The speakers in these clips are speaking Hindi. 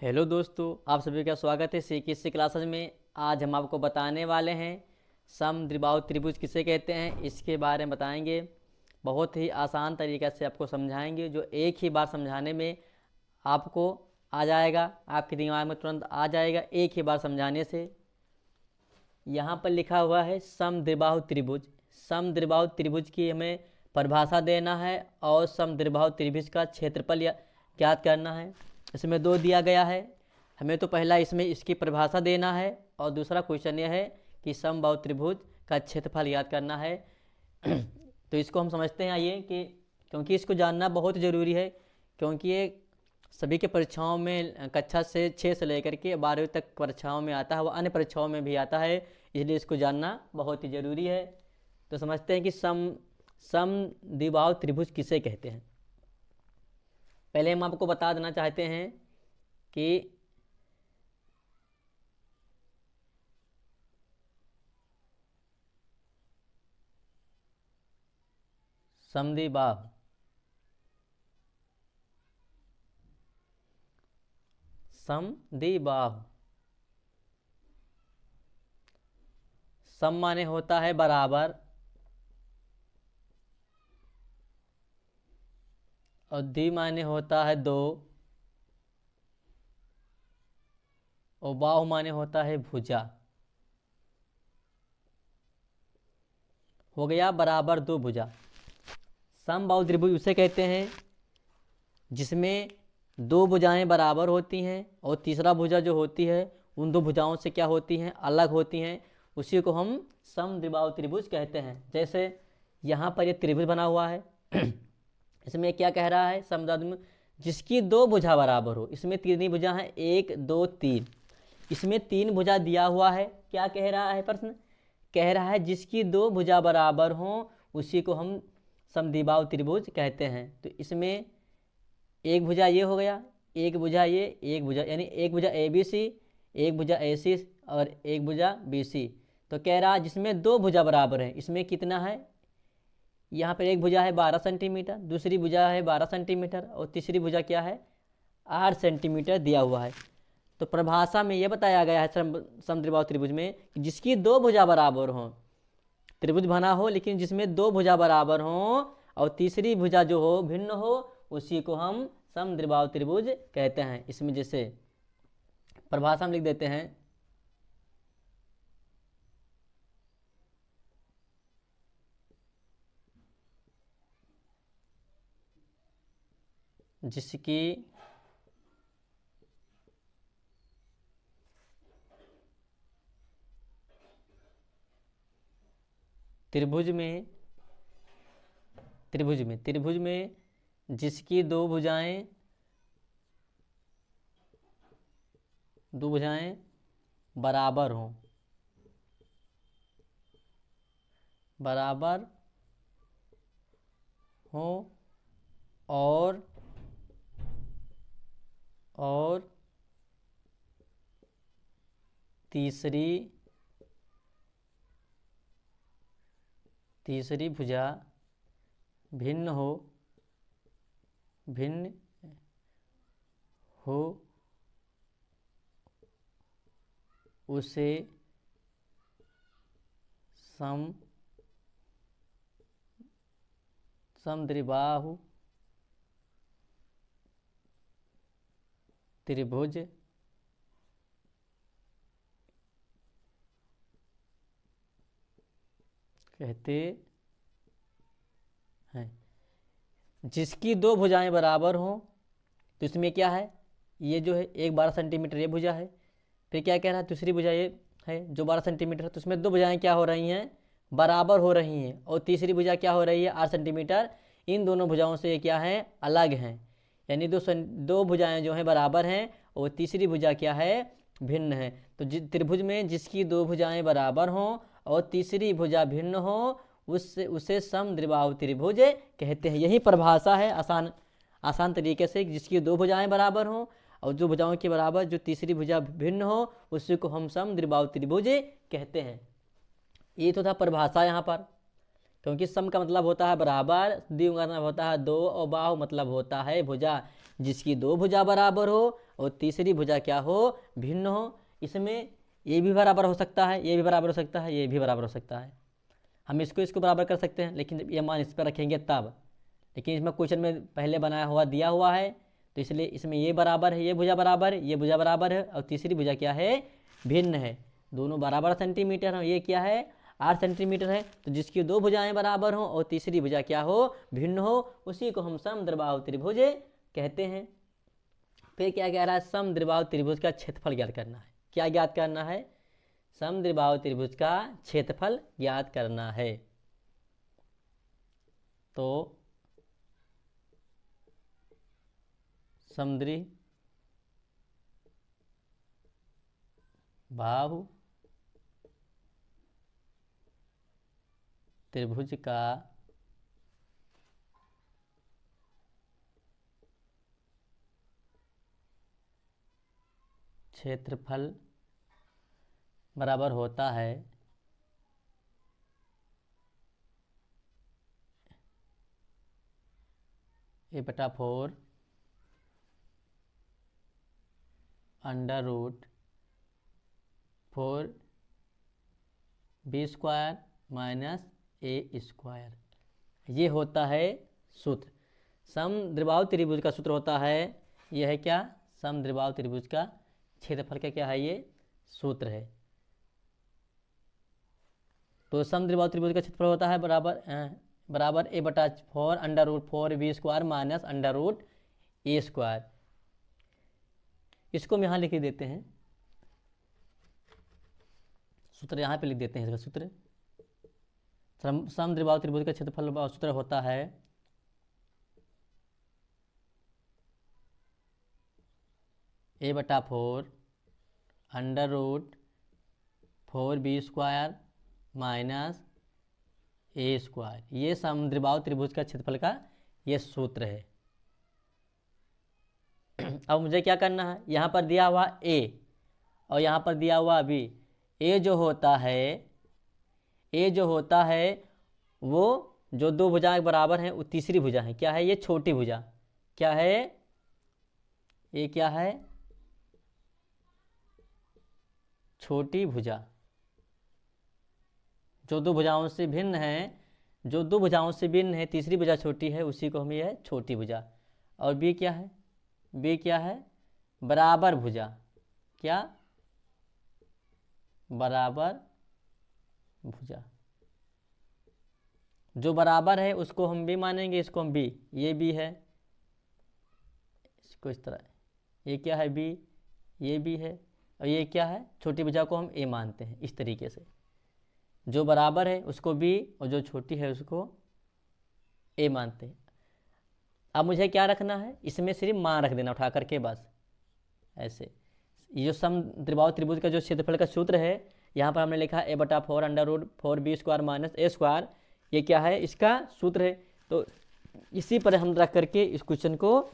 हेलो दोस्तों, आप सभी का स्वागत है CKC क्लासेज में। आज हम आपको बताने वाले हैं समद्विबाहु त्रिभुज किसे कहते हैं, इसके बारे में बताएंगे। बहुत ही आसान तरीक़े से आपको समझाएंगे, जो एक ही बार समझाने में आपको आ जाएगा, आपके दिमाग में तुरंत आ जाएगा एक ही बार समझाने से। यहाँ पर लिखा हुआ है समद्विबाहु त्रिभुज। समद्विबाहु त्रिभुज की हमें परिभाषा देना है और समद्विबाहु त्रिभुज का क्षेत्रफल ज्ञात करना है। इसमें दो दिया गया है, हमें तो पहला इसमें इसकी परिभाषा देना है और दूसरा क्वेश्चन यह है कि समबाहु त्रिभुज का क्षेत्रफल ज्ञात करना है। तो इसको हम समझते हैं आइए कि क्योंकि इसको जानना बहुत ज़रूरी है, क्योंकि ये सभी के परीक्षाओं में कक्षा से 6 से लेकर के 12वीं तक परीक्षाओं में आता है, वह अन्य परीक्षाओं में भी आता है, इसलिए इसको जानना बहुत ही ज़रूरी है। तो समझते हैं कि समद्विबाहु त्रिभुज किसे कहते हैं। पहले हम आपको बता देना चाहते हैं कि समद्विबाहु सम माने होता है बराबर और द्वि माने होता है दो और बाहु माने होता है भुजा। हो गया बराबर दो भुजा। समबाहु त्रिभुज उसे कहते हैं जिसमें दो भुजाएं बराबर होती हैं और तीसरा भुजा जो होती है उन दो भुजाओं से क्या होती हैं, अलग होती हैं, उसी को हम समद्विबाहु त्रिभुज कहते हैं। जैसे यहाँ पर ये त्रिभुज बना हुआ है, इसमें क्या कह रहा है, समद्विबाहु जिसकी दो भुजा बराबर हो। इसमें तीन भुजा हैं, 1 2 3। इसमें 3 भुजा दिया हुआ है। क्या कह रहा है प्रश्न, कह रहा है जिसकी दो भुजा बराबर हो उसी को हम समद्विबाहु त्रिभुज कहते हैं। तो इसमें एक भुजा ये हो गया, एक भुजा ये, एक भुजा यानी एक भुजा ABC, एक भुजा AC और एक भुजा BC। तो कह रहा है जिसमें दो भुजा बराबर है। इसमें कितना है, यहाँ पर एक भुजा है 12 सेंटीमीटर, दूसरी भुजा है 12 सेंटीमीटर और तीसरी भुजा क्या है 8 सेंटीमीटर दिया हुआ है। तो परिभाषा में यह बताया गया है समद्विबाहु त्रिभुज में कि जिसकी दो भुजा बराबर हो, त्रिभुज बना हो लेकिन जिसमें दो भुजा बराबर हो और तीसरी भुजा जो हो भिन्न हो, उसी को हम समद्विबाहु त्रिभुज कहते हैं। इसमें जैसे परिभाषा में लिख देते हैं, जिसकी त्रिभुज में जिसकी दो भुजाएं बराबर हों, और तीसरी भुजा भिन्न हो उसे समद्विबाहु त्रिभुज कहते हैं। जिसकी दो भुजाएं बराबर हों, तो इसमें क्या है, ये जो है एक 12 सेंटीमीटर ये भुजा है, फिर क्या कह रहा है दूसरी भुजा ये है जो 12 सेंटीमीटर है। तो उसमें दो भुजाएं क्या हो रही हैं, बराबर हो रही हैं, और तीसरी भुजा क्या हो रही है 8 सेंटीमीटर। इन दोनों भुजाओं से ये क्या है, अलग हैं, यानी दो भुजाएं जो हैं बराबर हैं और तीसरी भुजा क्या है, भिन्न है। तो त्रिभुज में जिसकी दो भुजाएं बराबर हों और तीसरी भुजा भिन्न हो उसे समद्विबाहु त्रिभुज कहते हैं। यही परिभाषा है आसान तरीके से, जिसकी दो भुजाएं बराबर हों और जो भुजाओं के बराबर जो तीसरी भुजा भिन्न हो उसी को हम समद्विबाहु त्रिभुज कहते हैं। ये तो था परिभाषा यहाँ पर। क्योंकि सम का मतलब होता है बराबर, द्विगुण का मतलब होता है दो, और बाहु मतलब होता है भुजा, जिसकी दो भुजा बराबर हो और तीसरी भुजा क्या हो, भिन्न हो। इसमें ये भी बराबर हो सकता है, ये भी बराबर हो सकता है, ये भी बराबर हो सकता है। हम इसको बराबर कर सकते हैं, लेकिन जब ये मान इस पर रखेंगे तब। लेकिन इसमें क्वेश्चन में पहले बनाया हुआ दिया हुआ है, तो इसलिए इसमें ये बराबर है, ये भुजा बराबर है, ये भुजा बराबर है, और तीसरी भुजा क्या है, भिन्न है। दोनों बराबर सेंटीमीटर हो, ये क्या है 8 सेंटीमीटर है। तो जिसकी दो भुजाएं बराबर हो और तीसरी भुजा क्या हो, भिन्न हो, उसी को हम समद्विबाहु त्रिभुज कहते हैं। फिर क्या कह रहा है, समद्विबाहु त्रिभुज का क्षेत्रफल ज्ञात करना है। क्या ज्ञात करना है, समद्विबाहु त्रिभुज का क्षेत्रफल ज्ञात करना है। तो समद्विबाहु त्रिभुज का क्षेत्रफल बराबर होता है a/4 √4 b² माइनस a²। ये होता है सूत्र। समद्विबाहु त्रिभुज का सूत्र होता है, यह है क्या, समद्विबाहु त्रिभुज का क्षेत्रफल का क्या है, ये सूत्र है। तो समद्विबाहु त्रिभुज का क्षेत्रफल होता है बराबर a/4 √4 b² माइनस √a²। इसको हम यहाँ लिख देते हैं, सूत्र यहाँ पे लिख देते हैं। इसका सूत्र समद्विबाहु त्रिभुज का क्षेत्रफल सूत्र होता है a/4 √4 b² माइनस a²। ये समद्विबाहु त्रिभुज का क्षेत्रफल का ये सूत्र है। अब मुझे क्या करना है, यहाँ पर दिया हुआ a और यहाँ पर दिया हुआ b। a जो होता है वो जो दो भुजाएं बराबर हैं, वो तीसरी भुजा है, क्या है, ये छोटी भुजा, क्या है, ये क्या है, छोटी भुजा। जो दो भुजाओं से भिन्न है, तीसरी भुजा छोटी है, उसी को हम ये है छोटी भुजा। और बी क्या है, बराबर भुजा, क्या, बराबर भुजा। जो बराबर है उसको हम बी मानेंगे, इसको हम बी, ये बी है, इसको इस तरह, ये क्या है बी, ये बी है, और ये क्या है, छोटी भुजा को हम ए मानते हैं। इस तरीके से जो बराबर है उसको बी और जो छोटी है उसको ए मानते हैं। अब मुझे क्या रखना है, इसमें सिर्फ मान रख देना उठा करके, बस ऐसे। ये जो समद्विबाहु त्रिभुज का जो क्षेत्रफल का सूत्र है, यहाँ पर हमने लिखा a/4 √4 b² माइनस a²। ये क्या है, इसका सूत्र है। तो इसी पर हम रख करके इस क्वेश्चन को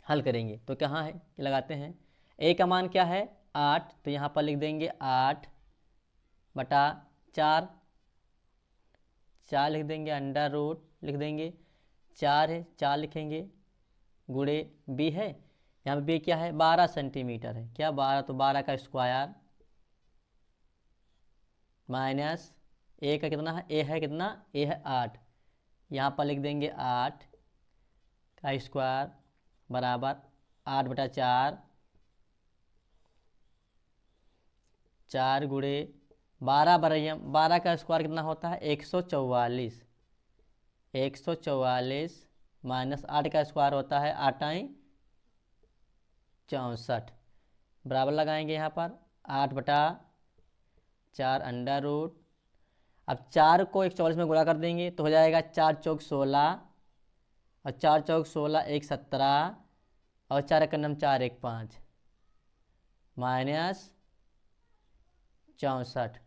हल करेंगे। तो कहाँ है, लगाते हैं, a का मान क्या है 8, तो यहाँ पर लिख देंगे 8/4, 4 लिख देंगे, √ लिख देंगे, 4 है, 4 लिखेंगे, गुणे b है, यहाँ पे b क्या है 12 सेंटीमीटर है, क्या 12, तो 12 का स्क्वायर माइनस a का कितना है, a है कितना, a है 8, यहाँ पर लिख देंगे 8 का स्क्वायर बराबर 8/4, 4 गुणे 12 का स्क्वायर कितना होता है 144, 144 माइनस 8 का स्क्वायर होता है 8×8 64, बराबर लगाएंगे यहाँ पर 8/4 √ अब 4 को 144 में गुणा कर देंगे तो हो जाएगा 4 चौक 16, और 4 चौक 16 1 17, और 4 का नम 4 1 5 माइनस 64।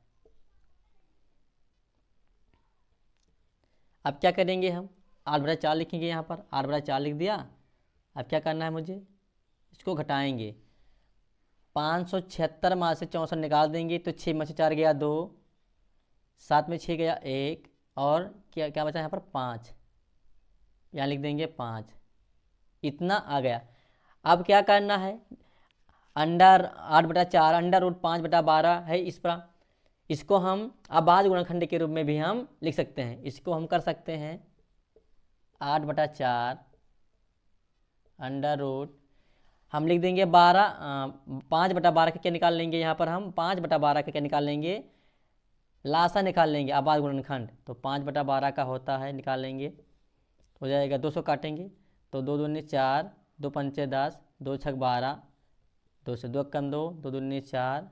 अब क्या करेंगे हम, 8/4 लिखेंगे, यहाँ पर 8/4 लिख दिया। अब क्या करना है मुझे, इसको घटाएंगे, 576 में से 64 निकाल देंगे तो 6 में से 4 गया 2, 7 में 6 गया 1, और क्या क्या बचा यहाँ पर 5, यहाँ लिख देंगे 5, इतना आ गया। अब क्या करना है, अंडर 8/4 अंडर रूट 5/12 है इस पर, इसको हम अभाज्य गुणनखंड के रूप में भी हम लिख सकते हैं। इसको हम कर सकते हैं 8/4 अंडर रूट, हम लिख देंगे 5/12 का क्या निकाल लेंगे, यहाँ पर हम 5/12 का क्या निकाल लेंगे, लासा निकाल लेंगे अभाज्य गुणनखंड। तो 5/12 का होता है, निकाल लेंगे, हो जाएगा 200 काटेंगे तो 2 दूनी 4, 2 पंचे 10, 2 छक 12, 2 से 2 कम 2, 2 दूनी 4,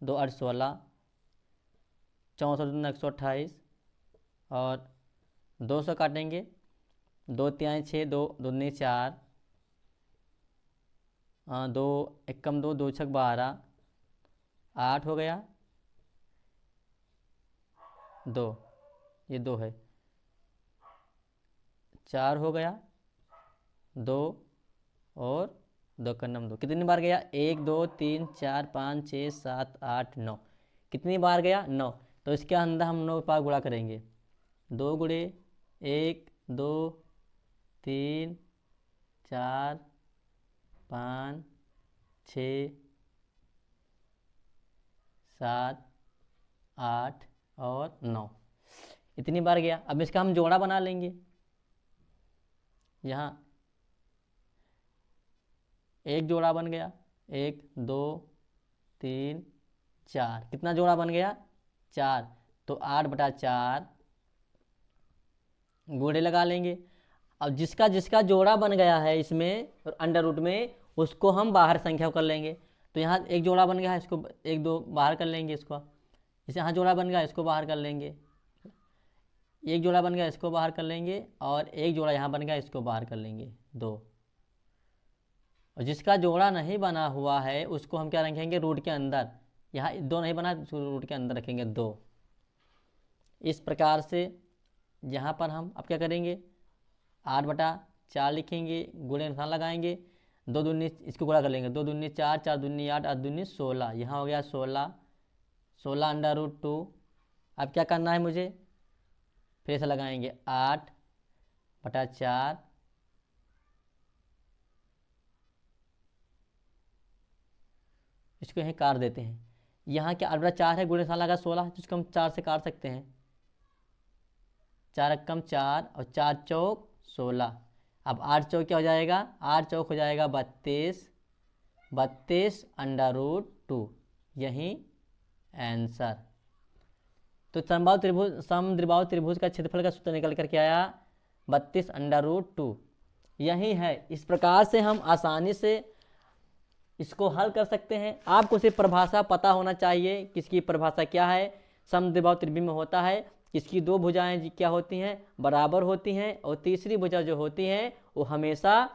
2 8 16, 64 दूनी 128 और 200 काटेंगे, 2 तिहाई 6, 2 दूनी 4, 2 1 कम 2, 2 छक 12, 8 हो गया, 2 ये 2 है, 4 हो गया, 2 और 2 का 2, कितनी बार गया, 1 2 3 4 5 6 7 8 9, कितनी बार गया, 9। तो इसके अंदर हम 9 बार गुणा करेंगे, 2 गुणे 1 2 3 4 5 6 7 8 और 9, इतनी बार गया। अब इसका हम जोड़ा बना लेंगे, यहाँ एक जोड़ा बन गया, 1 2 3 4, कितना जोड़ा बन गया, 4, तो 8/4 गुणे लगा लेंगे। अब जिसका जिसका जोड़ा बन गया है इसमें अंडर रूट में, उसको हम बाहर संख्या कर लेंगे। तो यहाँ एक जोड़ा बन गया है, इसको 1 2 बाहर कर लेंगे, इसको जैसे यहाँ जोड़ा बन गया इसको बाहर कर लेंगे, एक जोड़ा बन गया इसको बाहर कर लेंगे, और एक जोड़ा यहाँ बन गया इसको बाहर कर लेंगे, 2। और जिसका जोड़ा नहीं बना हुआ है उसको हम क्या रखेंगे, रूट के अंदर, यहाँ 2 नहीं बना तो रूट के अंदर रखेंगे 2। इस प्रकार से यहाँ पर हम अब क्या करेंगे, 8/4 लिखेंगे, गुणे निशान लगाएंगे, 2 दूनी इसको गुणा कर लेंगे, 2 दूनी 4, 4 दूनी 8, 8 दूनी 16, यहाँ हो गया 16, 16 अंडर रूट 2। अब क्या करना है मुझे, फिर से लगाएंगे 8/4, इसको यहीं काट देते हैं। यहाँ क्या 8/4 है, गुणे निशान लगा 16, जिसको हम 4 से काट सकते हैं, 4 एकम 4 और 4 चौक 16। अब 8 चौक क्या हो जाएगा, 8 चौक हो जाएगा 32, 32 अंडर रूट 2, यही आंसर। तो समद्विबाहु त्रिभुज का क्षेत्रफल का सूत्र निकल करके आया 32 अंडर रूट 2, यही है। इस प्रकार से हम आसानी से इसको हल कर सकते हैं। आपको सिर्फ परिभाषा पता होना चाहिए, किसकी परिभाषा क्या है, समद्विबाहु त्रिभुज में होता है, इसकी 2 भुजाएं क्या होती हैं, बराबर होती हैं, और तीसरी भुजा जो होती हैं वो हमेशा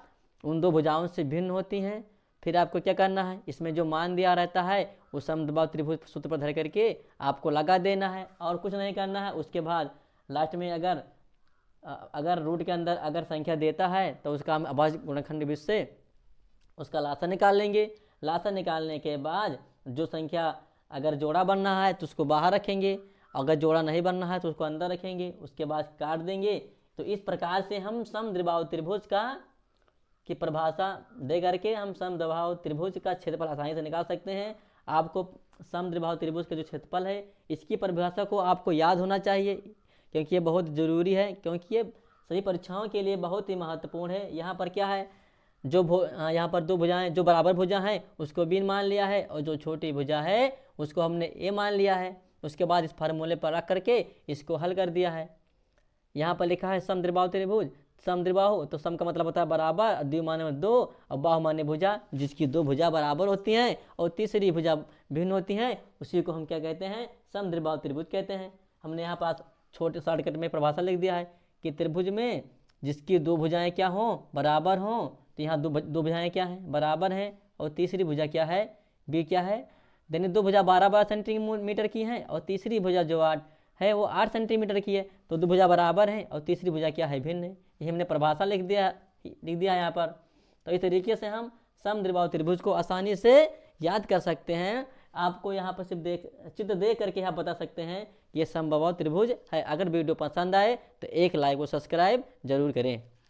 उन 2 भुजाओं से भिन्न होती हैं। फिर आपको क्या करना है, इसमें जो मान दिया रहता है वो समद्विबाहु त्रिभुज सूत्र पर धर करके आपको लगा देना है, और कुछ नहीं करना है। उसके बाद लास्ट में अगर रूट के अंदर अगर संख्या देता है तो उसका हम अभाज्य गुणनखंड विधि से उसका लासा निकाल लेंगे। लासा निकालने के बाद जो संख्या अगर जोड़ा बनना है तो उसको बाहर रखेंगे, अगर जोड़ा नहीं बनना है तो उसको अंदर रखेंगे, उसके बाद काट देंगे। तो इस प्रकार से हम समद्विबाहु त्रिभुज की परिभाषा दे करके हम समद्विबाहु त्रिभुज का क्षेत्रफल आसानी से निकाल सकते हैं। आपको समद्विबाहु त्रिभुज का जो क्षेत्रफल है इसकी परिभाषा को आपको याद होना चाहिए, क्योंकि ये बहुत ज़रूरी है, क्योंकि ये सभी परीक्षाओं के लिए बहुत ही महत्वपूर्ण है। यहाँ पर क्या है, यहाँ पर 2 भुजाएं जो बराबर भुजा हैं उसको बी मान लिया है, और जो छोटी भुजा है उसको हमने ए मान लिया है। उसके बाद इस फार्मूले पर रख करके इसको हल कर दिया है। यहाँ पर लिखा है समद्विबाहु त्रिभुज, समद्विबाहु तो सम का मतलब होता है बराबर, द्वि माने में 2, और बाहु माने भुजा, जिसकी 2 भुजा बराबर होती हैं और तीसरी भुजा भिन्न होती हैं, उसी को हम क्या कहते हैं, समद्विबाहु त्रिभुज कहते हैं। हमने यहाँ पास छोटे शॉर्टकट में परिभाषा लिख दिया है कि त्रिभुज में जिसकी 2 भुजाएं क्या हों, बराबर हों, तो यहाँ 2 भुजाएं क्या हैं, बराबर हैं, और तीसरी भुजा क्या है, बी क्या है, यानी 2 भुजा 12 सेंटीमीटर की हैं, और तीसरी भुजा जो 8 है वो 8 सेंटीमीटर की है। तो 2 भुजा बराबर हैं और तीसरी भुजा क्या है, भिन्न है। ये हमने परिभाषा लिख दिया है यहाँ पर। तो इस तरीके से हम समद्विबाहु त्रिभुज को आसानी से याद कर सकते हैं। आपको यहाँ पर सिर्फ चित्र देख करके यहाँ बता सकते हैं कि ये समबाहु त्रिभुज है। अगर वीडियो पसंद आए तो एक लाइक और सब्सक्राइब जरूर करें।